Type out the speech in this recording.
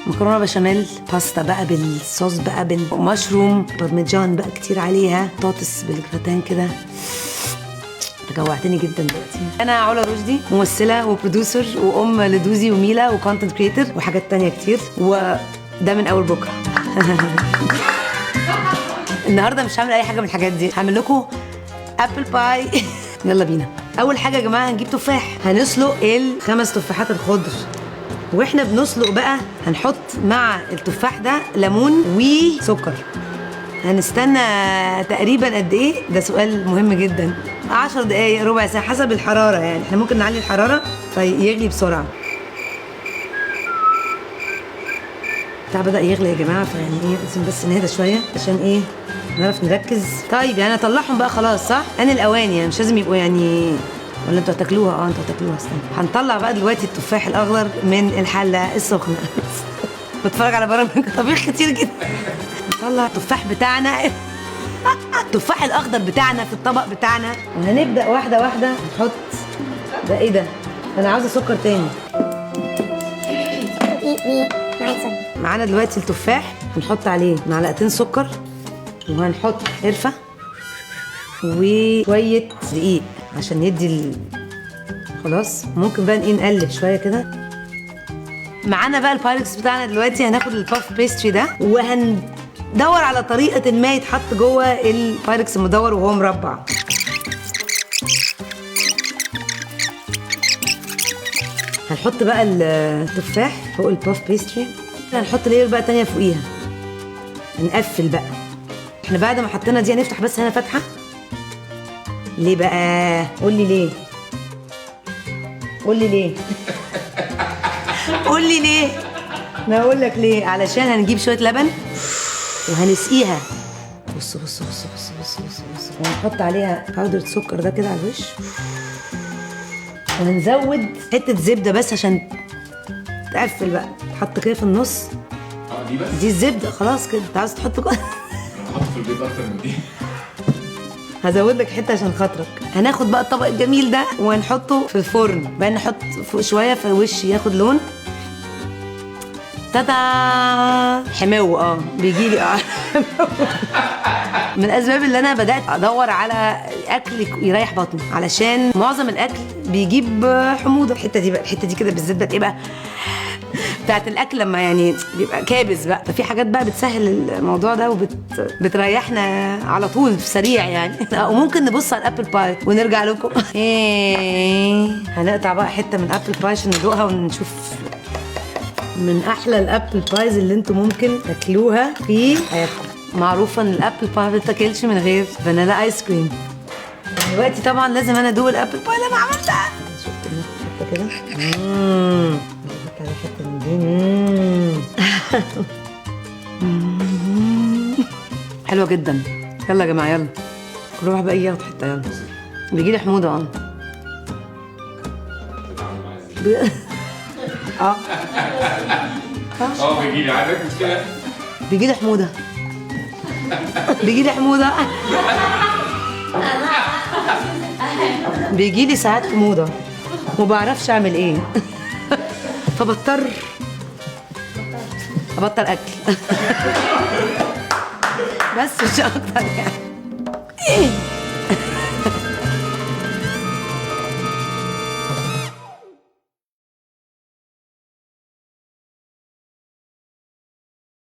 مكرونه بشاميل، باستا بقى بالصوص بقى بالمشروم، بارميجان بقى كتير عليها، بطاطس بالجراتان كده. جوعتني جدا دلوقتي. انا علا رشدي، ممثله وبروديوسر وام لدوزي وميلا وكونتنت كريتور وحاجات تانية كتير، وده من اول بكره. النهارده مش هعمل اي حاجه من الحاجات دي، هعمل لكم ابل باي. يلا بينا. اول حاجه يا جماعه هنجيب تفاح، هنسلق ال5 تفاحات الخضر، واحنا بنسلق بقى هنحط مع التفاح ده ليمون وسكر. هنستنى تقريبا قد ايه؟ ده سؤال مهم جدا. 10 دقايق، ربع ساعه، حسب الحراره يعني. احنا ممكن نعلي الحراره فيغلي بسرعه. بتاع بدأ يغلي يا جماعه، فيعني ايه لازم بس نهدى شويه عشان ايه نعرف نركز. طيب يعني اطلعهم بقى خلاص صح؟ انا الاواني يعني مش لازم يبقوا يعني، ولا انتوا هتاكلوها؟ انتوا هتاكلوها. استنى، هنطلع بقى دلوقتي التفاح الاخضر من الحله السخنه. بتفرج على برامج طبيخ كتير جدا. نطلع التفاح بتاعنا، التفاح الاخضر بتاعنا في الطبق بتاعنا، وهنبدا واحده واحده نحط. ده ايه ده؟ انا عاوزه سكر تاني. معانا دلوقتي التفاح، هنحط عليه معلقتين سكر، وهنحط قرفه وشويه دقيق عشان يدي خلاص. ممكن بقى نقلب شويه كده. معانا بقى البايركس بتاعنا دلوقتي. هناخد الباف بيستري ده وهندور على طريقه ما يتحط جوه البايركس المدور وهو مربع. هنحط بقى التفاح فوق الباف بيستري، هنحط لير بقى تانية فوقيها، هنقفل بقى. احنا بعد ما حطينا دي هنفتح بس هنا فتحه. ليه بقى؟ قولي ليه، قولي ليه. قولي ليه. انا هقول لك ليه. علشان هنجيب شويه لبن وهنسقيها. بص بص بص بص بص بص بص، وهنحط عليها باودر سكر ده كده على الوش، وهنزود حته زبده بس عشان تقفل بقى. تحط كده في النص. دي بس؟ دي الزبده خلاص كده. انت عاوز تحط احط في البيت اكتر من دي. هزود لك حته عشان خاطرك. هناخد بقى الطبق الجميل ده وهنحطه في الفرن، بقى نحط فوق شويه في الوش ياخد لون. تاتا حماوي. بيجي لي من الاسباب اللي انا بدات ادور على اكل يريح بطني، علشان معظم الاكل بيجيب حموضه. الحته دي بقى، الحته دي كده بالذات بقى ايه بقى بتاعت الاكل لما يعني بيبقى كابز بقى. ففي حاجات بقى بتسهل الموضوع ده وبتريحنا على طول في سريع يعني. وممكن نبص على الابل باي ونرجع لكم. هنقطع بقى حته من ابل باي عشان ندوقها ونشوف من احلى الابل بايز اللي انتم ممكن تاكلوها في حياتكم. معروفه ان الابل باي ما بتاكلش من غير فانيلا ايس كريم. دلوقتي طبعا لازم انا ادوق الابل باي اللي انا عملتها. شفت حته كده. نحط على حته من دي. حلوه جدا. يلا يا جماعه يلا، كل واحد بقى ياخد حته. يلا بيجي لي حموضه. بيجي لي عندك مشكله. بيجي لي حموضه. بيجي لي حموضه. بيجي لي ساعات حموضه وما بعرفش اعمل ايه. فبضطر ابطل اكل. بس مش اكتر يعني.